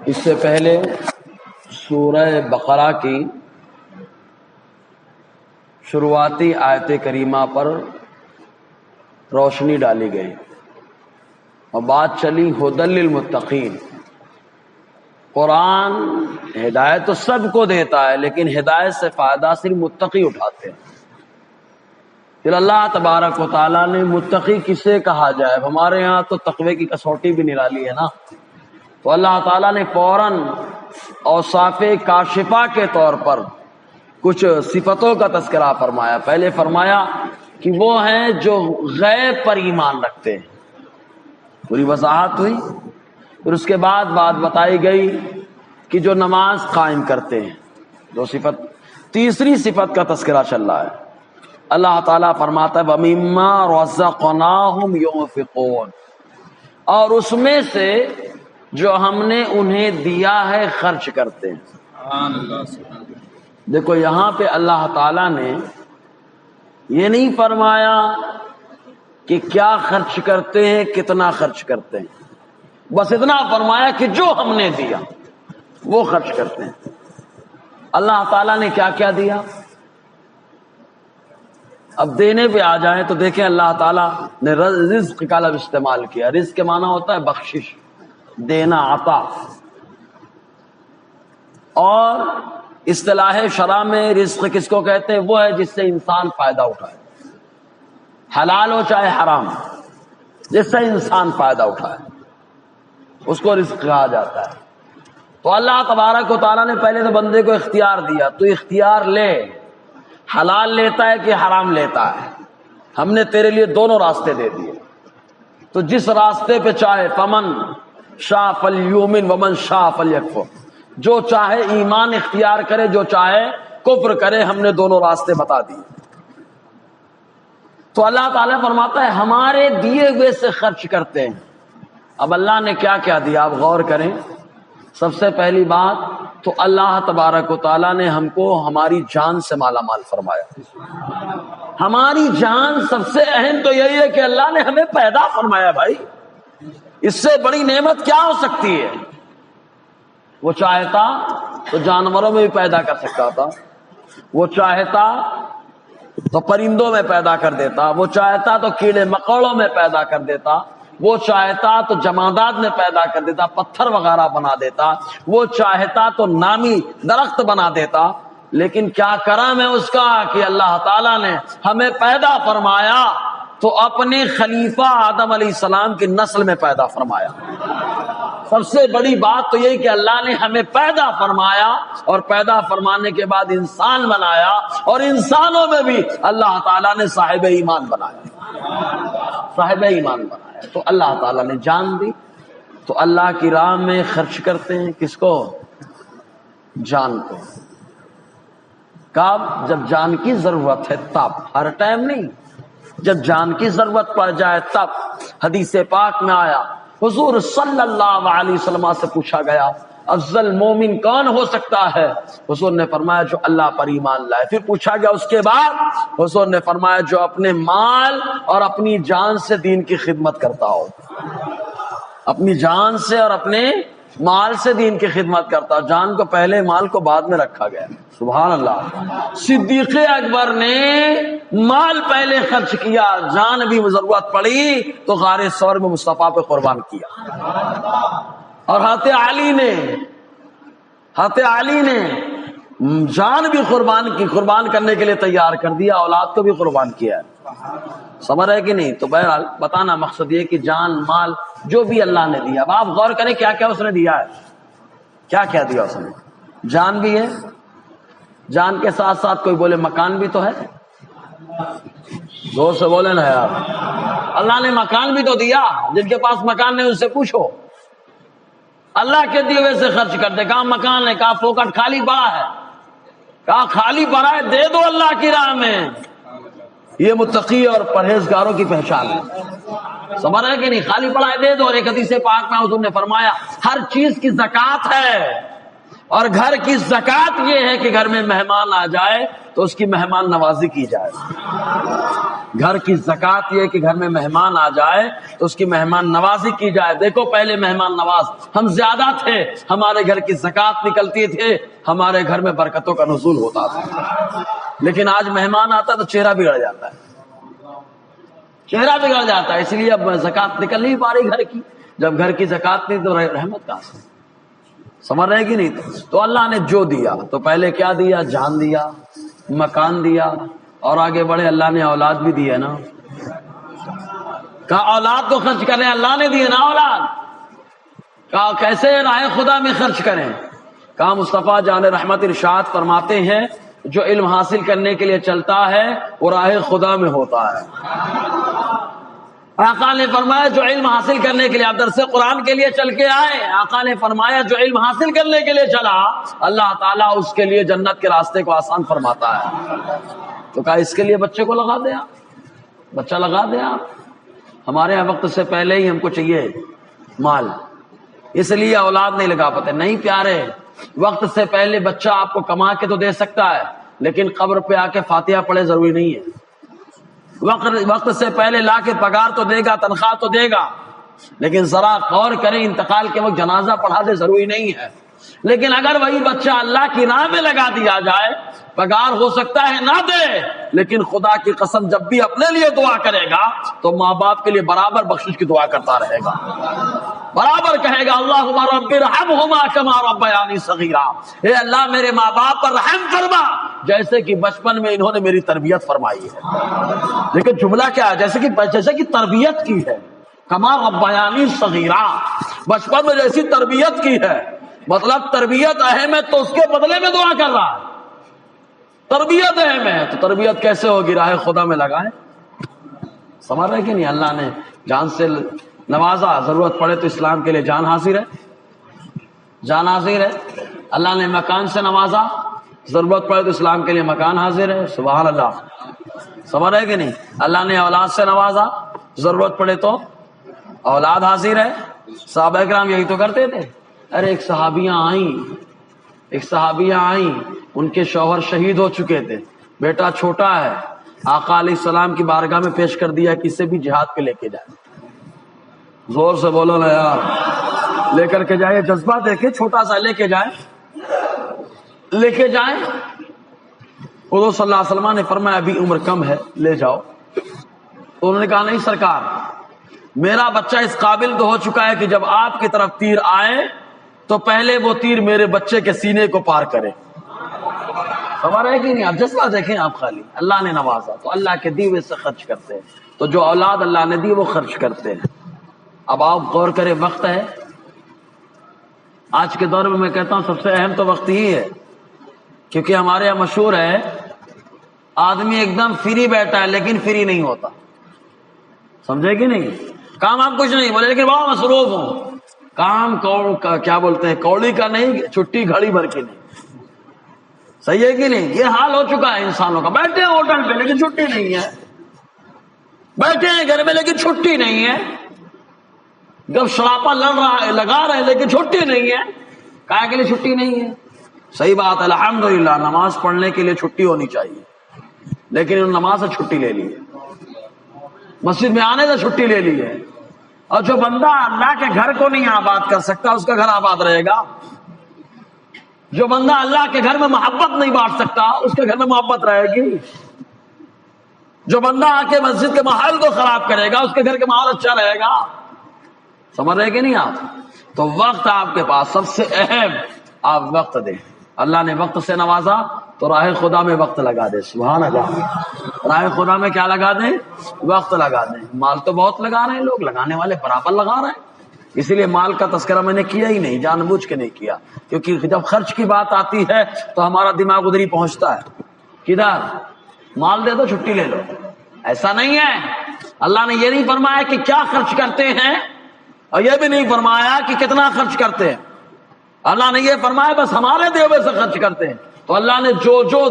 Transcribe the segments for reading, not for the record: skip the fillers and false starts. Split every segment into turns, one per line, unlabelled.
اس سے پہلے سورہ بقرہ کی شروعاتی آیت کریمہ پر روشنی ڈالی گئی اور بات چلی ھدی للمتقین۔ قرآن ہدایت تو سب کو دیتا ہے، لیکن ہدایت سے فائدہ صرف متقی اٹھاتے ہیں۔ پھر اللہ تبارک و تعالیٰ نے متقی کسے کہا جائے؟ ہمارے ہاں تو تقوی کی کسوٹی بھی نرالی ہے نا، تو اللہ تعالیٰ نے فوراً اوصاف کاشفہ کے طور پر کچھ صفتوں کا تذکرہ فرمایا۔ پہلے فرمایا کہ وہ ہیں جو غیب پر ایمان رکھتے ہیں، پوری وضاحت ہوئی۔ پھر اس کے بعد بات بتائی گئی کہ جو نماز قائم کرتے ہیں، دو صفت۔ تیسری صفت کا تذکرہ چل رہا ہے۔ اللہ تعالیٰ فرماتا ہے وَمِمَّا رَزَقْنَاهُمْ يُنْفِقُونَ، اور اس میں سے جو ہم نے انہیں دیا ہے خرچ کرتے ہیں۔ دیکھو یہاں پہ اللہ تعالیٰ نے یہ نہیں فرمایا کہ کیا خرچ کرتے ہیں، کتنا خرچ کرتے ہیں، بس اتنا فرمایا کہ جو ہم نے دیا وہ خرچ کرتے ہیں۔ اللہ تعالیٰ نے کیا کیا دیا؟ اب دینے پہ آ جائیں تو دیکھیں اللہ تعالیٰ نے رزق کا لفظ استعمال کیا۔ رزق کے معنی ہوتا ہے بخشش، دینا، عطا۔ اور اصطلاح شرع میں رزق کس کو کہتے ہیں؟ وہ ہے جس سے انسان فائدہ اٹھائے، حلال ہو چاہے حرام، جس سے انسان فائدہ اٹھائے اس کو رزق کہا جاتا ہے۔ تو اللہ تبارک و تعالیٰ نے پہلے تو بندے کو اختیار دیا، تو اختیار لے، حلال لیتا ہے کہ حرام لیتا ہے، ہم نے تیرے لیے دونوں راستے دے دیے۔ تو جس راستے پہ چاہے فمن شاء فلیؤمن ومن شاء فلیکفر، جو چاہے ایمان اختیار کرے، جو چاہے کفر کرے، ہم نے دونوں راستے بتا دیے۔ تو اللہ تعالیٰ فرماتا ہے ہمارے دیے ہوئے سے خرچ کرتے ہیں۔ اب اللہ نے کیا کیا دیا، آپ غور کریں۔ سب سے پہلی بات تو اللہ تبارک و تعالیٰ نے ہم کو ہماری جان سے مالا مال فرمایا۔ ہماری جان سب سے اہم تو یہی ہے کہ اللہ نے ہمیں پیدا فرمایا۔ بھائی اس سے بڑی نعمت کیا ہو سکتی ہے؟ وہ چاہتا تو جانوروں میں بھی پیدا کر سکتا تھا، وہ چاہتا تو پرندوں میں پیدا کر دیتا، وہ چاہتا تو کیڑے مکوڑوں میں پیدا کر دیتا، وہ چاہتا تو جمادات میں پیدا کر دیتا، پتھر وغیرہ بنا دیتا، وہ چاہتا تو نامی درخت بنا دیتا۔ لیکن کیا کرم ہے اس کا کہ اللہ تعالیٰ نے ہمیں پیدا فرمایا تو اپنے خلیفہ آدم علیہ السلام کی نسل میں پیدا فرمایا۔ سب سے بڑی بات تو یہی کہ اللہ نے ہمیں پیدا فرمایا اور پیدا فرمانے کے بعد انسان بنایا، اور انسانوں میں بھی اللہ تعالیٰ نے صاحب ایمان بنایا، صاحب ایمان بنایا۔ تو اللہ تعالیٰ نے جان دی تو اللہ کی راہ میں خرچ کرتے ہیں۔ کس کو؟ جان کو۔ کب؟ جب جان کی ضرورت ہے تب، ہر ٹائم نہیں، جب جان کی ضرورت پڑ جائے تب۔ حدیث پاک میں آیا، حضور صلی اللہ علیہ وسلم سے پوچھا گیا افضل مومن کون ہو سکتا ہے؟ حضور نے فرمایا جو اللہ پر ایمان لائے۔ پھر پوچھا گیا اس کے بعد، حضور نے فرمایا جو اپنے مال اور اپنی جان سے دین کی خدمت کرتا ہو، اپنی جان سے اور اپنے مال سے دین کی خدمت کرتا ہو۔ جان کو پہلے، مال کو بعد میں رکھا گیا۔ سبحان اللہ۔ صدیق اکبر نے مال پہلے خرچ کیا، جان بھی ضرورت پڑی تو غار ثور میں مصطفیٰ پہ قربان کیا۔ اور حضرت علی نے جان بھی قربان کرنے کے لیے تیار کر دیا، اولاد کو بھی قربان کیا ہے۔ سمجھ ہے کہ نہیں؟ تو بہرحال بتانا مقصد یہ کہ جان مال جو بھی اللہ نے دیا، اب آپ غور کریں کیا کیا اس نے دیا ہے، کیا کیا دیا اس نے۔ جان بھی ہے، جان کے ساتھ ساتھ کوئی بولے مکان بھی تو ہے، زور سے بولے نا یار۔ اللہ نے مکان بھی تو دیا، جن کے پاس مکان نہیں ان سے پوچھو، اللہ کے دیے ہوئے سے خرچ کرتے۔ کہاں مکان ہے، کہاں پھوکٹ خالی پڑا ہے، کہاں خالی پڑا ہے، دے دو اللہ کی راہ میں۔ یہ متقی اور پرہیزگاروں کی پہچان ہے۔ سمجھ رہے کہ نہیں؟ خالی پڑا ہے دے دو۔ اور ایک حدیث پاک میں حضور نے فرمایا ہر چیز کی زکات ہے، اور گھر کی زکات یہ ہے کہ گھر میں مہمان آ جائے تو اس کی مہمان نوازی کی جائے. گھر کی زکات یہ ہے کہ گھر میں مہمان آ جائے تو اس کی مہمان نوازی کی جائے. دیکھو پہلے مہمان نواز ہم زیادہ تھے, ہمارے گھر کی زکات نکلتی تھے, ہمارے گھر میں برکتوں کا نزول ہوتا تھا. لیکن آج مہمان آتا تو چہرہ بگڑ جاتا ہے, چہرہ بگڑ جاتا ہے. اس لیے اب زکات نکل نہیں پا رہی گھر کی. جب گھر کی زکات نہیں تو رحمت کہاں سے؟ سمجھ رہے کہ نہیں؟ تو اللہ نے جو دیا تو پہلے کیا دیا؟ جان دیا, مکان دیا, اور آگے بڑھے اللہ نے اولاد بھی دی ہے نا. کہا اولاد کو خرچ کریں, اللہ نے دی ہے نا اولاد. کہا کیسے؟ راہ خدا میں خرچ کریں. کہا مصطفیٰ جان رحمت ارشاد فرماتے ہیں جو علم حاصل کرنے کے لیے چلتا ہے وہ راہ خدا میں ہوتا ہے. آقا نے فرمایا جو علم حاصل کرنے کے لیے آپ درس قرآن کے لیے چل کے آئے, آقا نے فرمایا جو علم حاصل کرنے کے لیے چلا اللہ تعالیٰ اس کے لیے جنت کے راستے کو آسان فرماتا ہے. تو کہا اس کے لیے بچے کو لگا دیں, بچہ لگا دیں آپ. ہمارے یہاں وقت سے پہلے ہی ہم کو چاہیے مال, اس لیے اولاد نہیں لگا پاتے. نہیں پیارے, وقت سے پہلے بچہ آپ کو کما کے تو دے سکتا ہے لیکن قبر پہ آ کے فاتحہ پڑھے ضروری نہیں ہے. وقت سے پہلے لا کے پگار تو دے گا, تنخواہ تو دے گا, لیکن ذرا غور کریں انتقال کے وقت جنازہ پڑھا دے ضروری نہیں ہے. لیکن اگر وہی بچہ اللہ کی راہ میں لگا دیا جائے, پگار ہو سکتا ہے نہ دے, لیکن خدا کی قسم جب بھی اپنے لیے دعا کرے گا تو ماں باپ کے لیے برابر بخشش کی دعا کرتا رہے گا, برابر کہے گا اللہم رب ارحمہما کما ربیانی صغیرا, اے اللہ میرے ماں باپ پر رحم فرما جیسے کہ بچپن میں انہوں نے میری تربیت فرمائی ہے. لیکن جملہ کیا ہے؟ جیسے کہ تربیت کی ہے. کما ربیانی صغیرا, بچپن میں جیسی تربیت کی ہے, مطلب تربیت اہم ہے تو اس کے بدلے میں دعا کر رہا ہے. تربیت اہم ہے تو تربیت کیسے ہوگی؟ راہ خدا میں لگائیں. سمجھ رہے کہ نہیں؟ اللہ نے جان سے نوازا, ضرورت پڑے تو اسلام کے لیے جان حاضر ہے, جان حاضر ہے. اللہ نے مکان سے نوازا, ضرورت پڑے تو اسلام کے لیے مکان حاضر ہے. سبحان اللہ. سمجھ رہے کہ نہیں؟ اللہ نے اولاد سے نوازا, ضرورت پڑے تو اولاد حاضر ہے. صحابہ کرام یہی تو کرتے تھے. ارے ایک صحابیہ آئیں, ان کے شوہر شہید ہو چکے تھے, بیٹا چھوٹا ہے, آقا علیہ السلام کی بارگاہ میں پیش کر دیا کسی بھی جہاد پہ لے کے جائے. زور سے بولو نا یار, لے کر کے جائے. جذبہ دیکھے, چھوٹا سا لے کے جائیں. حضور صلی اللہ علیہ وسلم نے فرمایا ابھی عمر کم ہے, لے جاؤ. تو انہوں نے کہا نہیں سرکار, میرا بچہ اس قابل تو ہو چکا ہے کہ جب آپ کی طرف تیر آئے تو پہلے وہ تیر میرے بچے کے سینے کو پار کرے. خبر ہے کہ نہیں؟ آپ جذبہ دیکھیں. آپ خالی اللہ نے نوازا تو اللہ کے دیے ہوئے سے خرچ کرتے ہیں, تو جو اولاد اللہ نے دی وہ خرچ کرتے ہیں. اب آپ غور کریں, وقت ہے آج کے دور میں کہتا ہوں سب سے اہم تو وقت ہی ہے, کیونکہ ہمارے یہاں مشہور ہے آدمی ایک دم فری بیٹھا ہے لیکن فری نہیں ہوتا. سمجھے کہ نہیں؟ کام آپ کچھ نہیں بولے لیکن بڑا مصروف ہوں. کام کیا بولتے ہیں, کوڑی کا نہیں, چھٹی گھڑی بھر کے نہیں. صحیح ہے کہ نہیں؟ یہ حال ہو چکا ہے انسانوں کا. بیٹھے ہیں ہوٹل پہ لیکن چھٹی نہیں ہے, بیٹھے ہیں گھر میں لیکن چھٹی نہیں ہے, جب شراپا لگا رہے ہیں لیکن چھٹی نہیں ہے. کہا کے لیے چھٹی نہیں ہے؟ صحیح بات ہے, الحمدللہ نماز پڑھنے کے لیے چھٹی ہونی چاہیے, لیکن انہوں نے نماز سے چھٹی لے لی ہے, مسجد میں آنے سے چھٹی لے لی ہے. اور جو بندہ اللہ کے گھر کو نہیں آباد کر سکتا اس کا گھر آباد رہے گا. جو بندہ اللہ کے گھر میں محبت نہیں بانٹ سکتا اس کے گھر میں محبت رہے گی. جو بندہ آ کے مسجد کے ماحول کو خراب کرے گا اس کے گھر کے ماحول اچھا رہے گا. سمجھ رہے کہ نہیں آپ؟ تو وقت آپ کے پاس سب سے اہم, آپ وقت دیں. اللہ نے وقت سے نوازا تو راہ خدا میں وقت لگا دے. سبحان اللہ. راہ خدا میں کیا لگا دیں؟ وقت لگا دیں. مال تو بہت لگا رہے ہیں لوگ, لگانے والے برابر لگا رہے ہیں. اسی لیے مال کا تذکرہ میں نے کیا ہی نہیں, جان بوجھ کے نہیں کیا, کیونکہ جب خرچ کی بات آتی ہے تو ہمارا دماغ ادھر ہی پہنچتا ہے. کدھر مال دے دو چھٹی لے لو, ایسا نہیں ہے. اللہ نے یہ نہیں فرمایا کہ کیا خرچ کرتے ہیں, اور یہ بھی نہیں فرمایا کہ کتنا خرچ کرتے ہیں. اللہ نے یہ فرمایا بس ہمارے دیوے سے خرچ کرتے ہیں. تو اللہ نے جو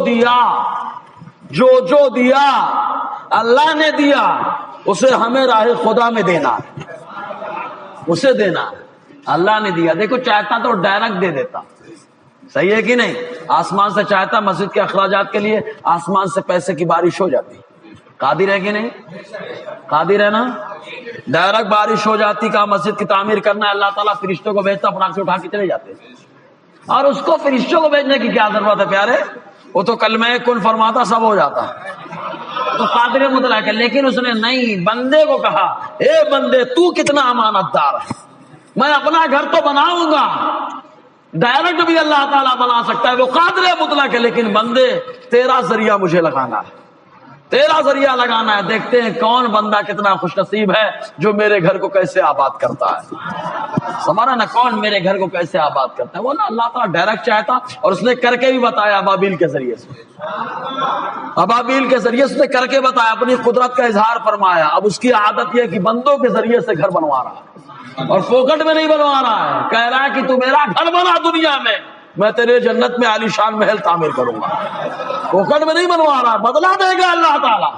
دیا اللہ نے دیا اسے ہمیں راہ خدا میں دینا, اسے دینا. اللہ نے دیا, دیکھو چاہتا تو ڈائریکٹ دے دیتا, صحیح ہے کہ نہیں؟ آسمان سے چاہتا مسجد کے اخراجات کے لیے آسمان سے پیسے کی بارش ہو جاتی. قادر ہے کہ نہیں؟ قادر ہے نا؟ ڈائریکٹ بارش ہو جاتی. کہا مسجد کی تعمیر کرنا ہے, اللہ تعالیٰ فرشتوں کو بھیجتا, فٹاک سے اٹھا کے چلے جاتے. اور اس کو فرشتوں کو بھیجنے کی کیا ضرورت ہے پیارے؟ وہ تو کلمہ کن فرماتا, سب ہو جاتا. تو قادر مطلق ہے. لیکن اس نے نہیں, بندے کو کہا اے بندے تو کتنا امانت دار ہے, میں اپنا گھر تو بناؤں گا, ڈائریکٹ بھی اللہ تعالیٰ بنا سکتا ہے, وہ قادر مطلق ہے, لیکن بندے تیرا ذریعہ مجھے لگانا ہے, تیرا ذریعہ لگانا ہے. دیکھتے ہیں کون بندہ کتنا خوش نصیب ہے جو میرے گھر کو کیسے آباد کرتا ہے. سمجھا نا, کون میرے گھر کو کیسے آباد کرتا ہے. وہ نا اللہ تعالیٰ ڈائریکٹ چاہتا, اور اس نے کر کے بھی بتایا ابابیل کے ذریعے سے. ابابیل کے ذریعے سے کر کے بتایا, اپنی قدرت کا اظہار فرمایا. اب اس کی عادت یہ کہ بندوں کے ذریعے سے گھر بنوا رہا ہے, اور فوکٹ میں نہیں بنوا رہا ہے. کہہ رہا ہے کہ تو میرا گھر بنا دنیا میں تیرے جنت میں عالی شان محل تعمیر کروں گا. فوکٹ میں نہیں بنوا رہا, بدلا دے گا اللہ تعالیٰ.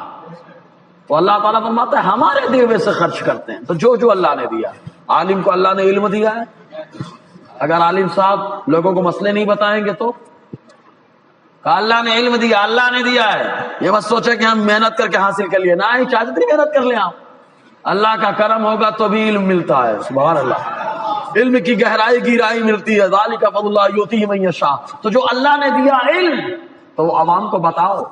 تو اللہ تعالیٰ فرماتا ہے ہمارے دیے ہوئے سے خرچ کرتے ہیں. تو جو اللہ نے دیا. عالم کو اللہ نے علم دیا ہے, اگر عالم صاحب لوگوں کو مسئلے نہیں بتائیں گے تو اللہ نے علم دیا, اللہ نے دیا ہے. یہ مت سوچے کہ ہم محنت کر کے حاصل کر لیے, نہ ہی چاہتے تھے محنت کر لیں آپ. اللہ کا کرم ہوگا تو بھی علم ملتا ہے. سبحان اللہ, علم کی گہرائی گہرائی ملتی ہے. ذالک فضل اللہ یؤتیہ من یشاء. تو جو اللہ نے دیا علم تو وہ عوام کو بتاؤ,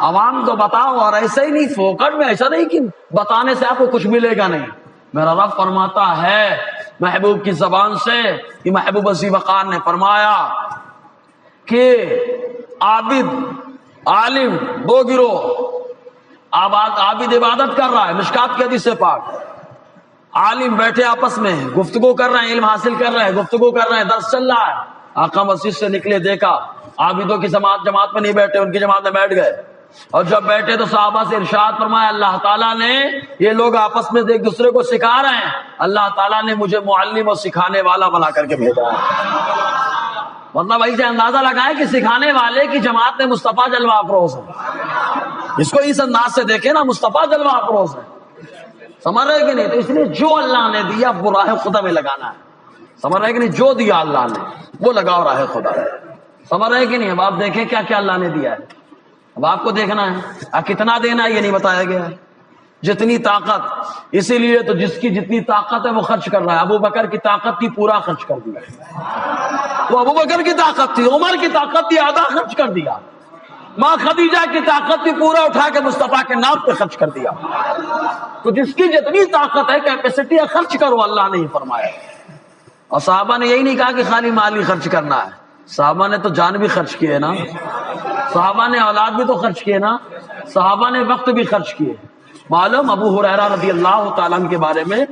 عوام کو بتاؤ. اور ایسے ہی نہیں فوکٹ میں, ایسا نہیں کہ بتانے سے آپ کو کچھ ملے گا نہیں. میرا رب فرماتا ہے محبوب کی زبان سے, کہ محبوب عزی وقار نے فرمایا کہ عابد عالم دو گروہ. عابد عبادت کر رہا ہے, مشکات کی حدیث سے پاک. عالم بیٹھے آپس میں گفتگو کر رہے ہیں, علم حاصل کر رہے ہیں, گفتگو کر رہے ہیں, درس چل رہا ہے. آقا مسجد سے نکلے, دیکھا عابدوں کی جماعت میں نہیں بیٹھے, ان کی جماعت میں بیٹھ گئے. اور جب بیٹھے تو صحابہ سے ارشاد فرمایا اللہ تعالیٰ نے, یہ لوگ آپس میں ایک دوسرے کو سکھا رہے ہیں, اللہ تعالیٰ نے مجھے معلم اور سکھانے والا بنا کر کے بھیجا ہے. مطلب ایسے اندازہ لگائے کہ سکھانے والے کی جماعت میں مصطفیٰ جلوہ افروز ہے. اس کو اس انداز سے دیکھیں نا, مصطفیٰ جلوہ افروز ہے. سمجھ رہے کہ نہیں؟ تو اس لیے جو اللہ نے دیا وہ راہ خدا میں لگانا ہے. سمجھ رہے کہ نہیں؟ جو دیا اللہ نے وہ لگاؤ راہ خدا ہے. سمجھ رہے کہ نہیں؟ اب آپ دیکھیں کیا کیا اللہ نے دیا ہے. اب آپ کو دیکھنا ہے, اب کتنا دینا ہے یہ نہیں بتایا گیا ہے. جتنی طاقت, اسی لیے تو جس کی جتنی طاقت ہے وہ خرچ کر رہا ہے. ابو بکر کی طاقت تھی, پورا خرچ کر دیا. وہ ابو بکر کی طاقت تھی, عمر کی طاقت تھی, آدھا خرچ کر دیا. ماں خدیجہ کی طاقت تھی, پورا اٹھا کے مصطفیٰ کے نام پہ خرچ کر دیا. تو جس کی جتنی طاقت ہے, کیپیسٹی ہے, خرچ کرو, اللہ نے ہی فرمایا. اور صحابہ نے یہی نہیں کہا کہ خالی مال ہی خرچ کرنا ہے. صحابہ نے تو جان بھی خرچ کیے نا, صحابہ نے اولاد بھی تو خرچ کیے نا, صحابہ نے وقت بھی خرچ کیے. معلوم ابو ہریرہ رضی اللہ تعالیٰ عنہ کے بارے میں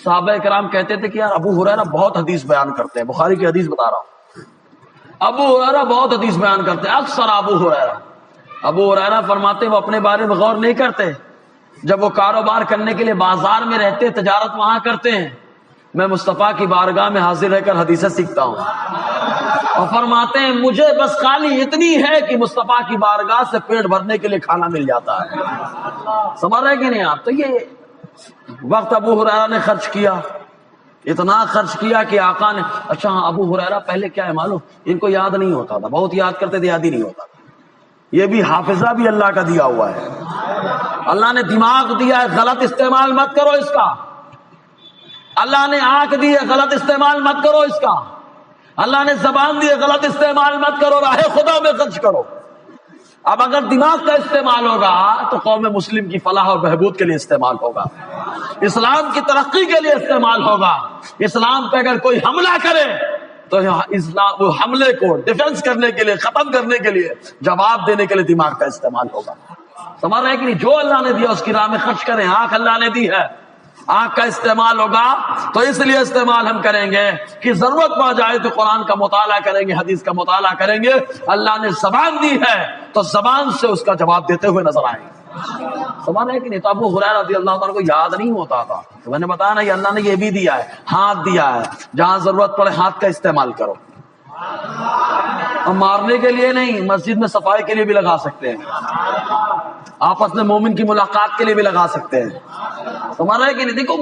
صحابہ کرام کہتے تھے کہ یار ابو ہریرہ بہت حدیث بیان کرتے ہیں. بخاری کی حدیث بتا رہا ہوں, ابو ہریرہ بہت حدیث بیان کرتے ہیں. اکثر ابو ہریرہ فرماتے وہ اپنے بارے میں غور نہیں کرتے. جب وہ کاروبار کرنے کے لیے بازار میں رہتے, تجارت وہاں کرتے ہیں, میں مصطفیٰ کی بارگاہ میں حاضر رہ کر حدیثیں سیکھتا ہوں. اور فرماتے ہیں مجھے بس خالی اتنی ہے کہ مصطفیٰ کی بارگاہ سے پیٹ بھرنے کے لیے کھانا مل جاتا ہے. سمجھ رہے کہ نہیں آپ؟ تو یہ وقت ابو ہریرہ نے خرچ کیا, اتنا خرچ کیا کہ آقا نے, اچھا ابو ہریرہ پہلے کیا ہے معلوم, ان کو یاد نہیں ہوتا تھا, بہت یاد کرتے تھے, یاد ہی نہیں ہوتا تھا. یہ بھی حافظہ بھی اللہ کا دیا ہوا ہے. اللہ نے دماغ دیا ہے, غلط استعمال مت کرو اس کا. اللہ نے آنکھ دی ہے, غلط استعمال مت کرو اس کا. اللہ نے زبان دی ہے, غلط استعمال مت کرو, راہ خدا میں خرچ کرو. اب اگر دماغ کا استعمال ہوگا تو قوم مسلم کی فلاح اور بہبود کے لیے استعمال ہوگا, اسلام کی ترقی کے لیے استعمال ہوگا. اسلام پہ اگر کوئی حملہ کرے تو اسلام وہ حملے کو ڈیفنس کرنے کے لیے, ختم کرنے کے لیے, جواب دینے کے لیے دماغ کا استعمال ہوگا. سمجھ رہے کہ نہیں؟ جو اللہ نے دیا اس کی راہ میں خرچ کریں. آنکھ اللہ نے دی ہے, آنکھ کا استعمال ہوگا تو اس لیے استعمال ہم کریں گے کہ ضرورت پڑ جائے تو قرآن کا مطالعہ کریں گے, حدیث کا مطالعہ کریں گے. اللہ نے زبان دی ہے تو زبان سے اس کا جواب دیتے ہوئے نظر آئیں گے. سمجھ رہے کہ نہیں؟ تو ابو ہریرہ رضی اللہ تعالیٰ کو یاد نہیں ہوتا تھا. تو میں نے بتایا نا, یہ اللہ نے یہ بھی دیا ہے, ہاتھ دیا ہے, جہاں ضرورت پڑے ہاتھ کا استعمال کرو. مارنے کے لیے نہیں, مسجد میں صفائی کے لیے بھی لگا سکتے ہیں, آپس میں مومن کی ملاقات کے لیے بھی لگا سکتے ہیں. تمہارا ہے کہ نہیں؟ دیکھو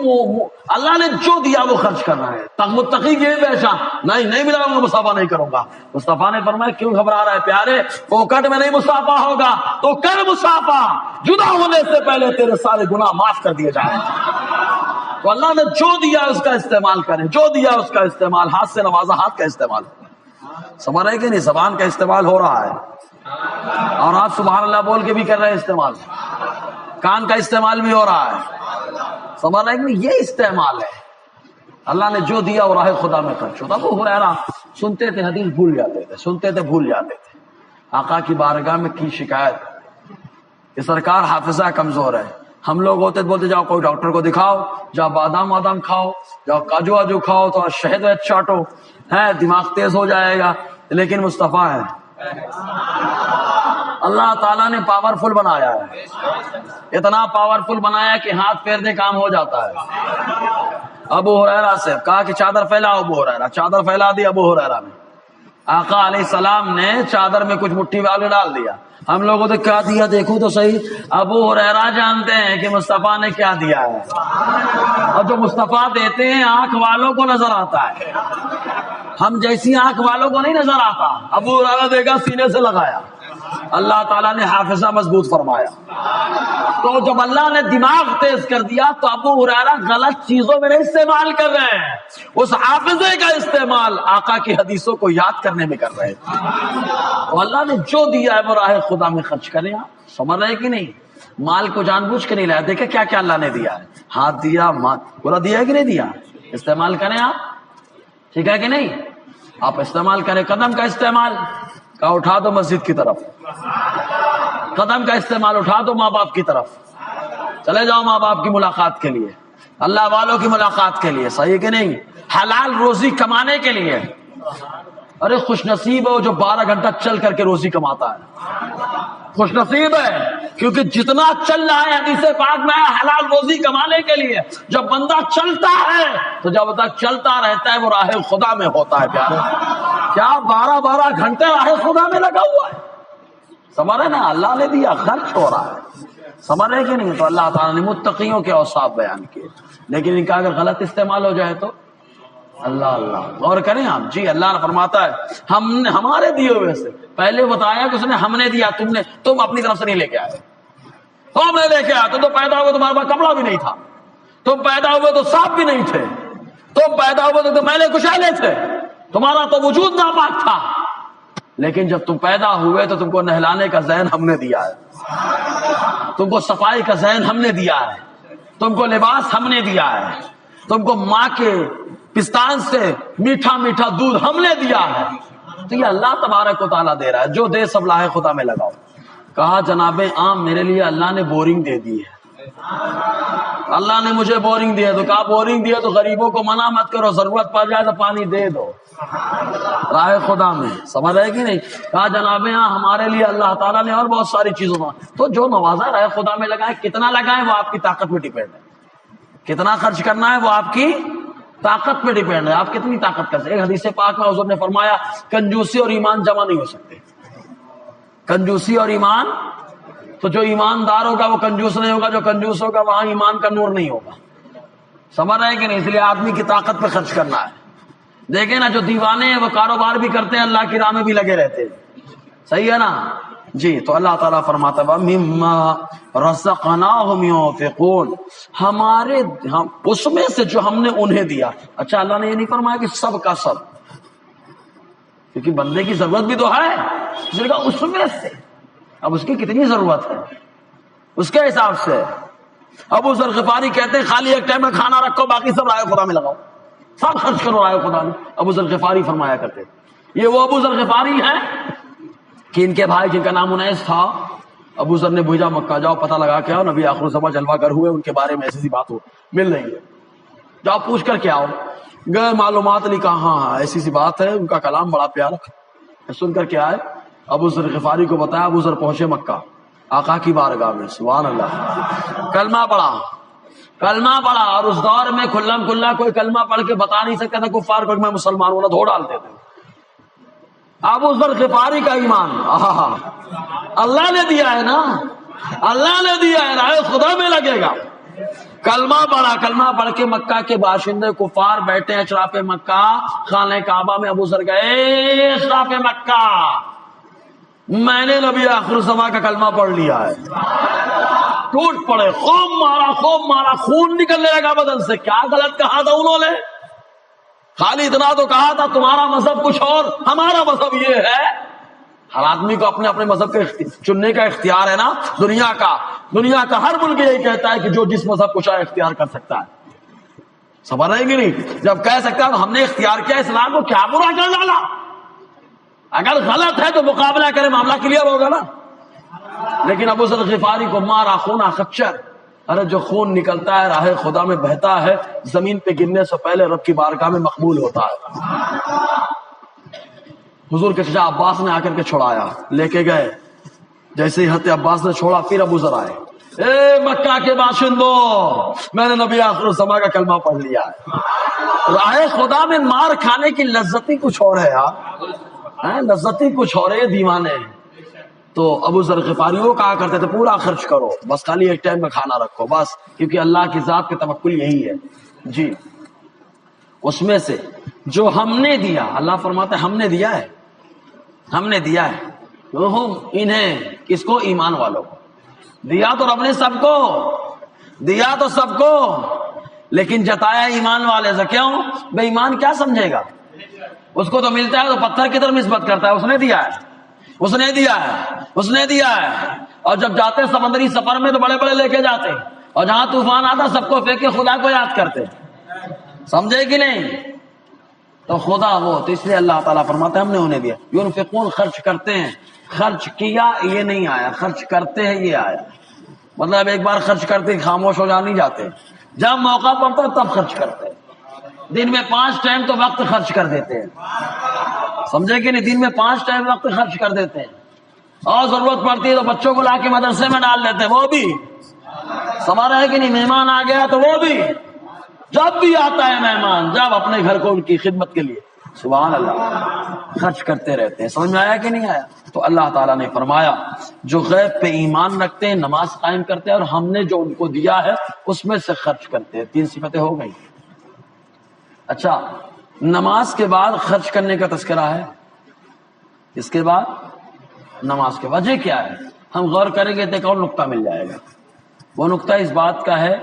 اللہ نے جو دیا وہ خرچ کرنا ہے. متقی یہ پیشہ نہیں ملا میں مصافحہ نہیں کروں گا. مصطفیٰ نے فرمایا کیوں گھبرا رہا ہے پیارے, پوکٹ میں نہیں مصافحہ ہوگا تو کر مصافحہ, جدا ہونے سے پہلے تیرے سارے گناہ معاف کر دیے جائیں. تو اللہ نے جو دیا اس کا استعمال کریں, جو دیا اس کا استعمال. ہاتھ سے نوازا, ہاتھ کا استعمال. سمجھ رہے کہ نہیں؟ زبان کا استعمال ہو رہا ہے, اور آپ سبحان اللہ بول کے بھی کر رہے ہیں استعمال. کان کا استعمال بھی ہو رہا ہے. سمجھ رہے کہ نہیں؟ یہ استعمال ہے. اللہ نے جو دیا وہ راہ خدا میں خرچ ہوتا. ابو ہریرہ سنتے تھے حدیث بھول جاتے تھے, سنتے تھے بھول جاتے تھے. آقا کی بارگاہ میں کی شکایت کہ سرکار حافظہ کمزور ہے. ہم لوگ ہوتے بولتے جاؤ کوئی ڈاکٹر کو دکھاؤ, جاؤ بادام وادام کھاؤ, جاؤ کاجو واجو کھاؤ, تو شہد وہد چاٹو, ہے دماغ تیز ہو جائے گا. لیکن مصطفیٰ ہے, اللہ تعالیٰ نے پاورفل بنایا ہے, اتنا پاورفل بنایا کہ ہاتھ پیر دے کام ہو جاتا ہے. ابو ہریرہ سے کہا کہ چادر پھیلاؤ. ابو ہریرہ چادر پھیلا دی. ابو ہریرہ نے, آقا علیہ السلام نے چادر میں کچھ مٹھی والے ڈال دیا. ہم لوگوں نے کیا دیا دیکھو تو صحیح. ابو ہریرہ جانتے ہیں کہ مصطفیٰ نے کیا دیا ہے, اور جو مصطفیٰ دیتے ہیں آنکھ والوں کو نظر آتا ہے, ہم جیسی آنکھ والوں کو نہیں نظر آتا. ابو ہریرہ دیکھا سینے سے لگایا, اللہ تعالیٰ نے حافظہ مضبوط فرمایا. تو جب اللہ نے دماغ تیز کر دیا تو ابو ہریرہ غلط چیزوں میں نہیں استعمال کر رہے ہیں, اس حافظے کا استعمال آقا کی حدیثوں کو یاد کرنے میں کر رہے تھے. تو اللہ نے جو دیا ہے وہ راہ خدا میں خرچ کریں. آپ سمجھ رہے کہ نہیں؟ مال کو جان بوجھ کے نہیں لایا. دیکھیں کیا کیا اللہ نے دیا ہے. ہاتھ دیا, مال پورا دیا ہے کہ نہیں دیا؟ استعمال کریں آپ, ٹھیک ہے کہ نہیں؟ آپ استعمال کریں. قدم کا استعمال کا اٹھا دو مسجد کی طرف, قدم کا استعمال اٹھا دو ماں باپ کی طرف, چلے جاؤ ماں باپ کی ملاقات کے لیے, اللہ والوں کی ملاقات کے لیے. صحیح کہ نہیں؟ حلال روزی کمانے کے لیے. ارے خوش نصیب ہے جو 12 گھنٹہ چل کر کے روزی کماتا ہے. خوش نصیب ہے کیونکہ جتنا چل رہا ہے حدیث پاک میں حلال روزی کمانے کے لیے. جب بندہ چلتا ہے تو جب تک چلتا رہتا ہے وہ راہ خدا میں ہوتا ہے. پیارے کیا 12 گھنٹے راہ خدا میں لگا ہوا ہے. سمجھ رہے نا؟ اللہ نے دیا, خرچ ہو رہا ہے. سمجھ رہے کہ نہیں؟ تو اللہ تعالیٰ نے متقیوں کے اوصاف بیان کیے, لیکن ان کا اگر غلط استعمال ہو جائے تو اللہ غور کریں آپ. جی اللہ نے فرماتا ہے ہم نے ہمارے دیے ہوئے سے, پہلے بتایا کہ اس نے ہم نے دیا, تم اپنی طرف سے نہیں لے کے آئے. ہم نے لے کے آئے. تم تو پیدا ہوئے تمہارے پاس کپڑا بھی نہیں تھا, تم پیدا ہوئے تو صاف بھی نہیں تھے, تم پیدا ہوئے تو میلے کچالے تھے, تمہارا تو وجود ناپاک تھا. لیکن جب تم پیدا ہوئے تو تم کو نہلانے کا ذہن ہم نے دیا ہے, تم کو صفائی کا ذہن ہم نے دیا ہے, تم کو لباس ہم نے دیا ہے, تم کو ماں کے پستان سے میٹھا میٹھا دودھ ہم نے دیا ہے. تو یہ اللہ تبارک و تعالیٰ دے رہا ہے. جو دے سب لاہ خدا میں لگاؤ. کہا جناب عام میرے لیے اللہ نے بورنگ دے دی ہے, اللہ نے مجھے بورنگ دیا. تو کہا بورنگ دیا تو غریبوں کو منع مت کرو, ضرورت پڑ جائے تو پانی دے دو راہ خدا میں. سمجھ رہے کہ نہیں؟ کہا جناب ہمارے لیے اللہ تعالیٰ نے اور بہت ساری چیزوں میں. تو جو نوازا راہ خدا میں لگائے, کتنا لگائے وہ آپ کی طاقت پہ ڈیپینڈ ہے. کتنا خرچ کرنا ہے وہ آپ کی طاقت پہ ڈیپینڈ ہے, آپ کتنی طاقت کر سکتے. ایک حدیث پاک میں حضور نے فرمایا کنجوسی اور ایمان جمع نہیں ہو سکتے. کنجوسی اور ایمان, تو جو ایماندار ہوگا وہ کنجوس نہیں ہوگا, جو کنجوس ہوگا وہاں ایمان کا نور نہیں ہوگا. سمجھ رہے کہ نہیں؟ اس لیے آدمی کی طاقت پہ خرچ کرنا ہے. دیکھیں نا جو دیوانے ہیں وہ کاروبار بھی کرتے ہیں, اللہ کی راہ میں بھی لگے رہتے ہیں. صحیح ہے نا جی؟ تو اللہ تعالیٰ فرماتا ہے مما رزقناہم ينفقون, ہمارے اس میں سے جو ہم نے انہیں دیا. اچھا اللہ نے یہ نہیں فرمایا کہ سب کا سب, کیونکہ بندے کی ضرورت بھی تو ہے, اس نے کہا اس میں سے. اب اس کی کتنی ضرورت ہے اس کے حساب سے. ابو ذر غفاری کہتے ہیں خالی ایک ٹائم میں کھانا رکھو, باقی سب راہ خدا میں لگاؤ, سب خرچ کرو راہ خدا میں. ابو ذر غفاری فرمایا کرتے. یہ وہ ابو ذر غفاری ہیں کہ ان کے بھائی جن کا نام انیس تھا, ابو ذر نے بھیجا مکہ جاؤ پتہ لگا کے آؤ نبی آخر الزمان جلوہ گر ہوئے, ان کے بارے میں ایسی سی بات ہو مل رہی ہے, جاؤ پوچھ کر کے آؤ. گئے معلومات نہیں, کہا ہاں ایسی سی بات ہے, ان کا کلام بڑا پیارا, سن کر کے آئے. ابو ذر غفاری کو بتایا. ابو ذر پہنچے مکہ آقا کی بارگاہ میں, سبحان اللہ, کلمہ پڑھا. اور اس دور میں کھلم کھلا کوئی کلمہ پڑھ کے بتا نہیں سکتا تھا کفار کو میں مسلمان ہوں, دھو ڈالتے تھے. ابو ذر غفاری کا ایمان اللہ نے دیا ہے نا, اللہ نے دیا ہے, راہ خدا میں لگے گا. کلمہ پڑھ کے مکہ کے باشندے کفار بیٹھے ہیں اشراف مکہ خانہ کعبہ میں. ابو ذر گئے اشراف مکہ میں نے نبی آخر الزماں کا کلمہ پڑھ لیا ہے. ٹوٹ پڑے, خوب مارا, خون نکلنے لگا بدن سے. کیا غلط کہا تھا انہوں نے؟ خالی اتنا تو کہا تھا تمہارا مذہب کچھ اور ہمارا مذہب یہ ہے. ہر آدمی کو اپنے اپنے مذہب کے چننے کا اختیار ہے نا. دنیا کا ہر ملک یہی کہتا ہے کہ جو جس مذہب کو چاہے اختیار کر سکتا ہے. سمجھ رہے گی نہیں؟ جب کہہ سکتا ہے ہم نے اختیار کیا اسلام کو, کیا برا کر ڈالا؟ اگر غلط ہے تو مقابلہ کرے, معاملہ کلیئر ہوگا نا. لیکن ابو ذر غفاری کو مارا خونہ خچر. ارے جو خون نکلتا ہے راہ خدا میں بہتا ہے, زمین پہ گرنے سے پہلے رب کی بارگاہ میں مقبول ہوتا ہے. حضور کے چچا عباس نے آ کر کے چھڑایا, لے کے گئے. جیسے ہی حضرت عباس نے چھوڑا پھر ابو ذر آئے. اے مکہ کے باشندوں, میں نے نبی آخر الزماں کا کلمہ پڑھ لیا ہے. راہ خدا میں مار کھانے کی لذت ہی کچھ اور ہے یار, لذت ہی کچھ اور ہے. دیوانے تو ابو ذر غفاری وہ کہا کرتے تھے پورا خرچ کرو, بس خالی ایک ٹائم میں کھانا رکھو بس, کیونکہ اللہ کی ذات کے توکل یہی ہے. جی اس میں سے جو ہم نے دیا, اللہ فرماتے ہیں ہم نے دیا ہے, ہم نے دیا ہے. انہیں کس کو؟ ایمان والوں کو دیا. تو رب نے سب کو دیا, تو سب کو, لیکن جتایا ایمان والے سے. کیوں؟ بے ایمان کیا سمجھے گا؟ اس کو تو ملتا ہے تو پتھر کی طرف نسبت کرتا ہے. اس نے دیا ہے, اس نے دیا ہے, اس نے دیا ہے. اور جب جاتے سمندری سفر میں تو بڑے بڑے لے کے جاتے, اور جہاں طوفان آتا سب کو پھینک کے خدا کو یاد کرتے. سمجھے کہ نہیں؟ تو خدا وہ, تو اس لیے اللہ تعالیٰ فرماتے ہیں ہم نے انہیں دیا. ينفقون خرچ کرتے ہیں. خرچ کیا یہ نہیں آیا, خرچ کرتے ہیں یہ آیا. مطلب ایک بار خرچ کرتے خاموش ہو جا نہیں جاتے, جب موقع پڑتا ہے تب خرچ کرتے ہیں. دن میں 5 ٹائم تو وقت خرچ کر دیتے ہیں. سمجھے کہ نہیں؟ دن میں 5 ٹائم وقت خرچ کر دیتے ہیں. اور ضرورت پڑتی ہے تو بچوں کو لا کے مدرسے میں ڈال دیتے ہیں, وہ بھی. سمجھ رہے کہ نہیں؟ مہمان آ گیا تو وہ بھی, جب بھی آتا ہے مہمان, جب اپنے گھر کو ان کی خدمت کے لیے, سبحان اللہ, خرچ کرتے رہتے ہیں. سمجھ میں آیا کہ نہیں آیا؟ تو اللہ تعالیٰ نے فرمایا جو غیب پہ ایمان رکھتے ہیں, نماز قائم کرتے ہیں, اور ہم نے جو ان کو دیا ہے اس میں سے خرچ کرتے ہیں. 3 صفتیں ہو گئی. اچھا, نماز کے بعد خرچ کرنے کا تذکرہ ہے. اس کے بعد نماز کے وجہ کیا ہے؟ ہم غور کریں گے تو ایک اور نقطہ مل جائے گا. وہ نقطہ اس بات کا ہے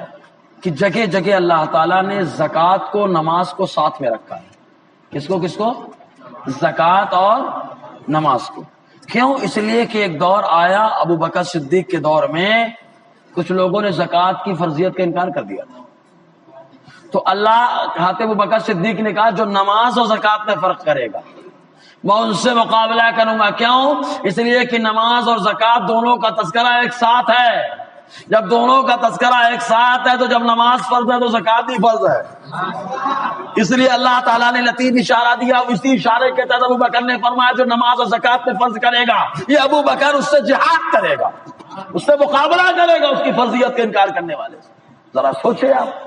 کہ جگہ جگہ اللہ تعالیٰ نے زکوٰۃ کو, نماز کو ساتھ میں رکھا ہے. کس کو؟ زکوٰۃ اور نماز کو. کیوں؟ اس لیے کہ ایک دور آیا ابو بکر صدیق کے دور میں کچھ لوگوں نے زکوٰۃ کی فرضیت کا انکار کر دیا تھا. تو اللہ حضرت ابو بکر صدیق نے کہا جو نماز اور زکوٰۃ میں فرق کرے گا میں ان سے مقابلہ کروں گا. کیوں؟ اس لیے کہ نماز اور زکوٰۃ دونوں کا تذکرہ ایک ساتھ ہے. جب دونوں کا تذکرہ ایک ساتھ ہے تو جب نماز فرض ہے تو زکوٰۃ بھی فرض ہے. اس لیے اللہ تعالیٰ نے لطیف اشارہ دیا. اسی اشارے کے تحت ابو بکر نے فرمایا جو نماز اور زکوٰۃ میں فرض کرے گا یہ ابو بکر اس سے جہاد کرے گا, اس سے مقابلہ کرے گا اس کی فرضیت کا انکار کرنے والے سے. ذرا سوچے آپ.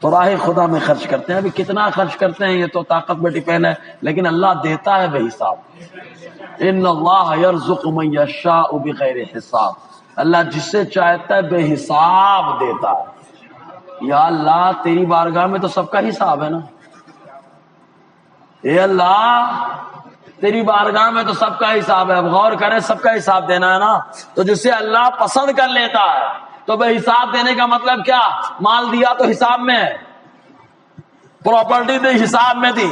تو راہ خدا میں خرچ کرتے ہیں. ابھی کتنا خرچ کرتے ہیں یہ تو طاقت پہ ڈیپینڈ ہے, لیکن اللہ دیتا ہے بے حساب. ان اللہ یرزق من یشاء بغیر حساب. اللہ جس سے چاہتا ہے بے حساب دیتا ہے. یا اللہ تیری بارگاہ میں تو سب کا حساب ہے نا. اے اللہ تیری بارگاہ میں تو سب کا حساب ہے. اب غور کریں, سب کا حساب دینا ہے نا. تو جسے اللہ پسند کر لیتا ہے تو بے حساب دینے کا مطلب کیا؟ مال دیا تو حساب میں ہے, پراپرٹی دی حساب میں تھی,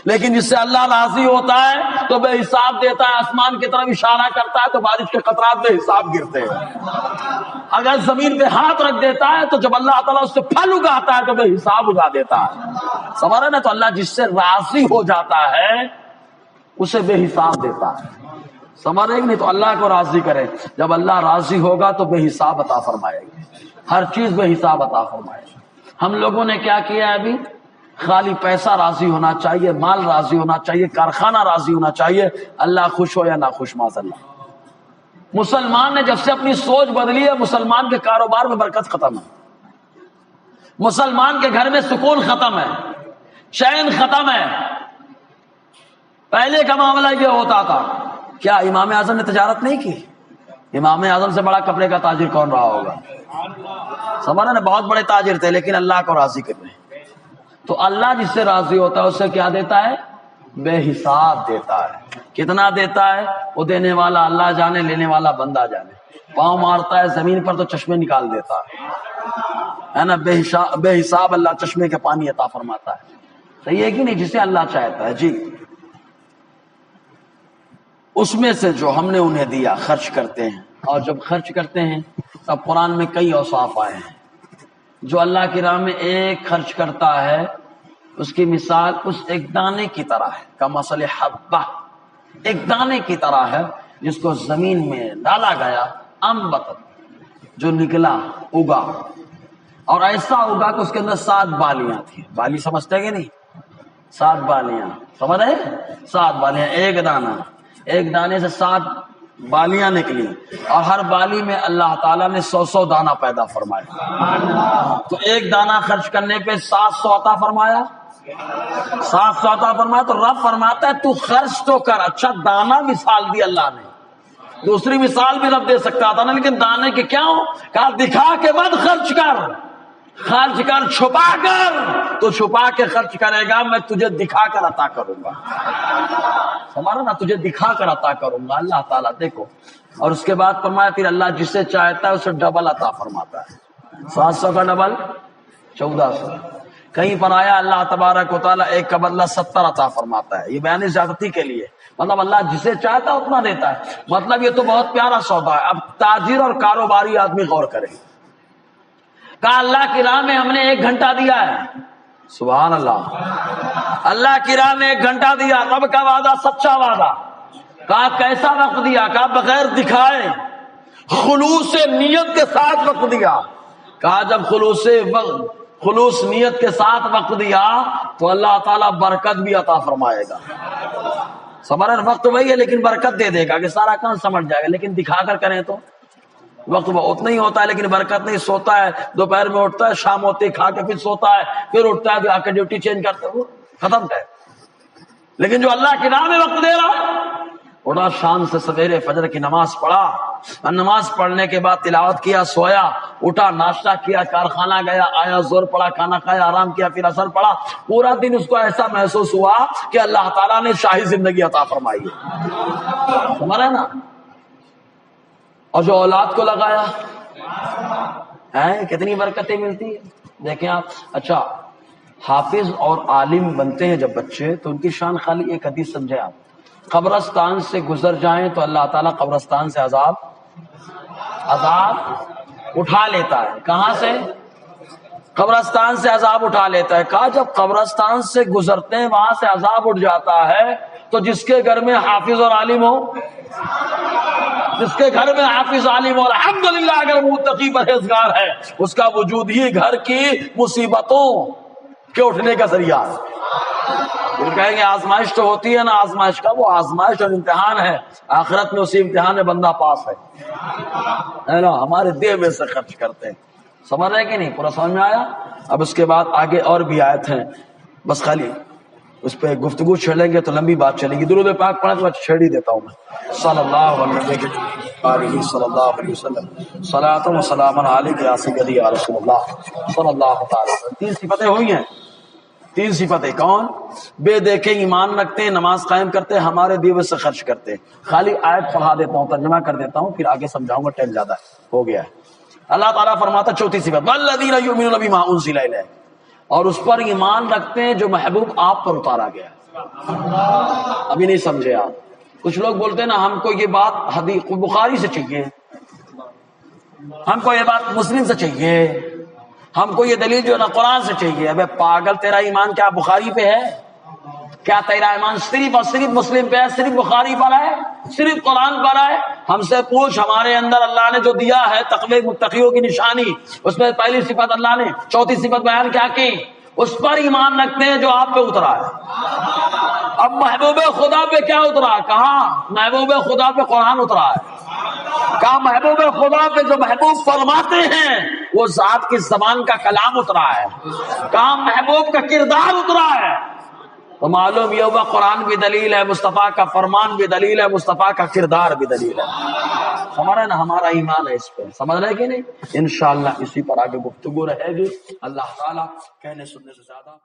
لیکن جس سے اللہ راضی ہوتا ہے تو بے حساب دیتا ہے. آسمان کی طرف اشارہ کرتا ہے تو بارش کے قطرات بے حساب گرتے ہیں. اگر زمین پہ ہاتھ رکھ دیتا ہے تو جب اللہ تعالیٰ اس سے پھل اگاتا ہے تو بے حساب اگا دیتا ہے. سمجھ رہے نا؟ تو اللہ جس سے راضی ہو جاتا ہے اسے بے حساب دیتا ہے. سمجھ رہے نہیں؟ تو اللہ کو راضی کرے. جب اللہ راضی ہوگا تو بے حساب عطا فرمائے گا, ہر چیز بے حساب عطا فرمائے گا. ہم لوگوں نے کیا کیا ہے ابھی؟ خالی پیسہ راضی ہونا چاہیے, مال راضی ہونا چاہیے, کارخانہ راضی ہونا چاہیے, اللہ خوش ہو یا نہ خوش. معاذ اللہ. مسلمان نے جب سے اپنی سوچ بدلی ہے مسلمان کے کاروبار میں برکت ختم ہے, مسلمان کے گھر میں سکون ختم ہے, چین ختم ہے. پہلے کا معاملہ یہ ہوتا تھا. کیا امام اعظم نے تجارت نہیں کی؟ امام اعظم سے بڑا کپڑے کا تاجر کون رہا ہوگا؟ سمجھا نا, بہت بڑے تاجر تھے لیکن اللہ کو راضی کر رہے ہیں. تو اللہ جس سے راضی ہوتا ہے اس سے کیا دیتا ہے؟ بے حساب دیتا ہے. کتنا دیتا ہے وہ دینے والا اللہ جانے, لینے والا بندہ جانے. پاؤں مارتا ہے زمین پر تو چشمے نکال دیتا ہے نا, بے حساب اللہ چشمے کے پانی عطا فرماتا ہے. صحیح ہے کہ نہیں؟ جسے اللہ چاہتا ہے. جی اس میں سے جو ہم نے انہیں دیا خرچ کرتے ہیں, اور جب خرچ کرتے ہیں تب قرآن میں کئی اوصاف آئے ہیں. جو اللہ کی راہ میں ایک خرچ کرتا ہے اس کی مثال اس ایک دانے کی طرح ہے. کمثل حبہ, ایک دانے کی طرح ہے جس کو زمین میں ڈالا گیا, انبتت, جو نکلا, اگا, اور ایسا اگا کہ اس کے اندر 7 بالیاں تھیں. بالی سمجھتے کہ نہیں؟ 7 بالیاں, سمجھ رہے؟ 7 بالیاں, ایک دانہ, ایک دانے سے 7 بالیاں نکلی, اور ہر بالی میں اللہ تعالیٰ نے 100 دانہ پیدا فرمایا. تو ایک دانہ خرچ کرنے پہ 700 عطا فرمایا, 700 عطا فرمایا. تو رب فرماتا ہے تو خرچ تو کر. اچھا دانہ مثال دی اللہ نے, دوسری مثال بھی رب دے سکتا تھا نا, لیکن دانے کے کیا ہو کہا دکھا کے مت خرچ کر, خرچ کر چھپا کر. تو چھپا کے خرچ کرے گا میں تجھے دکھا کر عطا کروں گا. ہمارا نا تجھے دکھا کر عطا کروں گا اللہ تعالیٰ. دیکھو, اور اس کے بعد فرمایا پھر اللہ جسے چاہتا ہے اسے ڈبل عطا فرماتا ہے. 700 کا ڈبل 1400. کہیں پر آیا اللہ تبارک و تعالیٰ ایک کا بدلہ 70 عطا فرماتا ہے. یہ بیان زیادتی کے لیے, مطلب اللہ جسے چاہتا ہے اتنا دیتا ہے. مطلب یہ تو بہت پیارا سودا ہے. اب تاجر اور کاروباری آدمی غور کرے. کہا اللہ کی راہ میں ہم نے 1 گھنٹہ دیا ہے. سبحان اللہ, اللہ کی راہ میں 1 گھنٹہ دیا, رب کا وعدہ سچا وعدہ. کہا کیسا وقت دیا؟ کہا بغیر دکھائے, خلوص نیت کے ساتھ وقت دیا. کہا جب خلوص نیت کے ساتھ وقت دیا تو اللہ تعالیٰ برکت بھی عطا فرمائے گا. سمجھ رہے؟ وقت وہی ہے لیکن برکت دے دے گا کہ سارا کام سمجھ جائے گا. لیکن دکھا کر کریں تو وقت بہت نہیں ہوتا ہے لیکن برکت نہیں. سوتا ہے, دوپہر میں اٹھتا ہے, شام ہوتی کھا کے پھر سوتا ہے, پھر اٹھتا ہے, پھر آ کے ڈیوٹی چینج کرتا ہے, وہ ختم ہے. لیکن جو اللہ کی راہ میں وقت دے رہا ہے, اٹھا شام سے سویرے فجر کی نماز پڑھا, اور نماز پڑھنے کے بعد تلاوت کیا, سویا, اٹھا, ناشتہ کیا, کارخانہ گیا, آیا, زور پڑا, کھانا کھایا, آرام کیا, پھر اثر پڑا, پورا دن اس کو ایسا محسوس ہوا کہ اللہ تعالیٰ نے شاہی زندگی عطا فرمائی ہے. ہمارا نا. اور جو اولاد کو لگایا ہے کتنی برکتیں ملتی ہیں. دیکھیں آپ. اچھا حافظ اور عالم بنتے ہیں جب بچے تو ان کی شان خالی ایک حدیث سمجھے آپ, قبرستان سے گزر جائیں تو اللہ تعالیٰ قبرستان سے عذاب اٹھا لیتا ہے. کہاں سے؟ قبرستان سے عذاب اٹھا لیتا ہے. کہا جب قبرستان سے گزرتے ہیں وہاں سے عذاب اٹھ جاتا ہے تو جس کے گھر میں حافظ اور عالم ہو, جس کے گھر میں حافظ عالم اور الحمدللہ اگر متقی پرہیزگار ہے, اس کا وجود ہی گھر کی مصیبتوں کے اٹھنے کا ذریعہ ہے. پھر کہیں گے آزمائش تو ہوتی ہے نا, آزمائش کا وہ آزمائش اور امتحان ہے, آخرت میں اسی امتحان میں بندہ پاس ہے نا. ہمارے دیے میں سے خرچ کرتے ہیں. سمجھ رہے کہ نہیں؟ پورا سمجھ میں آیا؟ اب اس کے بعد آگے اور بھی آیت ہیں, بس خالی اس پہ گفتگو چھیڑیں گے تو لمبی بات چلے گی. درود پاک پڑھیں تو میں چھیڑ ہی دیتا ہوں میں. صلی اللہ علیہ وسلم صلاۃ و سلام علیک یا سیدی یا رسول اللہ صلی اللہ تعالی وسلم. 3 صفتیں ہوئی ہیں, 3 صفتیں. کون؟ بے دیکھے ایمان رکھتے ہیں, نماز قائم کرتے ہیں, ہمارے دیوے سے خرچ کرتے ہیں. خالی آیت پڑھا دیتا ہوں, ترجمہ کر دیتا ہوں, پھر آگے سمجھاؤں گا, ٹائم زیادہ ہو گیا ہے. اللہ تعالیٰ فرماتا 4تھی صفت, والذین یؤمنون بما انزل الیک, اور اس پر ایمان رکھتے ہیں جو محبوب آپ پر اتارا گیا. ابھی نہیں سمجھے آپ. کچھ لوگ بولتے ہیں نا ہم کو یہ بات حدیث بخاری سے چاہیے, ہم کو یہ بات مسلم سے چاہیے, ہم کو یہ دلیل جو ہے نا قرآن سے چاہیے. ابے پاگل, تیرا ایمان کیا بخاری پہ ہے؟ کیا تیرا ایمان صرف اور صرف مسلم پہ ہے, صرف بخاری پر ہے, صرف قرآن پر ہے؟ ہم سے پوچھ, ہمارے اندر اللہ نے جو دیا ہے تقوی متقیوں کی نشانی, اس میں پہلی صفت اللہ نے 4تھی صفت بیان کیا کی, اس پر ایمان رکھتے ہیں جو آپ پہ اترا ہے. اب محبوب خدا پہ کیا اترا؟ کہاں محبوب خدا پہ قرآن اترا ہے. کہاں محبوب خدا پہ جو محبوب فرماتے ہیں وہ ذات کی زبان کا کلام اترا ہے. کہاں محبوب کا کردار اترا ہے. تو معلوم یہ ہوا قرآن بھی دلیل ہے, مصطفیٰ کا فرمان بھی دلیل ہے, مصطفیٰ کا کردار بھی دلیل ہے. سمجھ رہے نا، ہمارا ایمان ہے اس پہ، سمجھ رہے کہ نہیں؟ انشاءاللہ اسی پر آگے گفتگو رہے گی۔ اللہ تعالیٰ کہنے سننے سے زیادہ